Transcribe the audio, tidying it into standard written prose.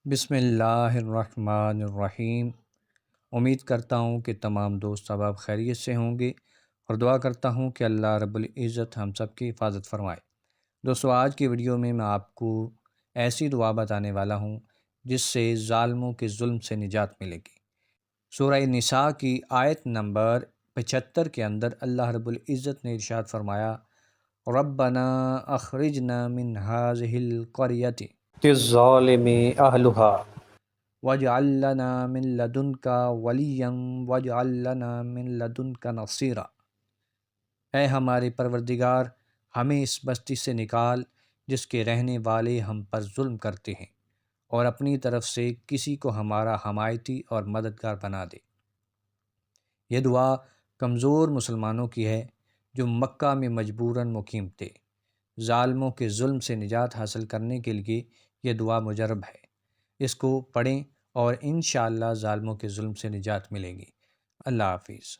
بسم اللہ الرحمن الرحیم۔ امید کرتا ہوں کہ تمام دوست احباب خیریت سے ہوں گے اور دعا کرتا ہوں کہ اللہ رب العزت ہم سب کی حفاظت فرمائے۔ دوستو، آج کی ویڈیو میں آپ کو ایسی دعا بتانے والا ہوں جس سے ظالموں کے ظلم سے نجات ملے گی۔ سورہ نساء کی آیت نمبر 75 کے اندر اللہ رب العزت نے ارشاد فرمایا، ربنا اخرجنا من هذه القریۃ الظالم اہلها واجعل لنا من لدنك ولیا واجعل لنا من لدنك نصیرا۔ اے ہمارے پروردگار، ہمیں اس بستی سے نکال جس کے رہنے والے ہم پر ظلم کرتے ہیں، اور اپنی طرف سے کسی کو ہمارا حمایتی اور مددگار بنا دے۔ یہ دعا کمزور مسلمانوں کی ہے جو مکہ میں مجبوراً مقیم تھے۔ ظالموں کے ظلم سے نجات حاصل کرنے کے لیے یہ دعا مجرب ہے۔ اس کو پڑھیں اور انشاءاللہ ظالموں کے ظلم سے نجات ملے گی۔ اللہ حافظ۔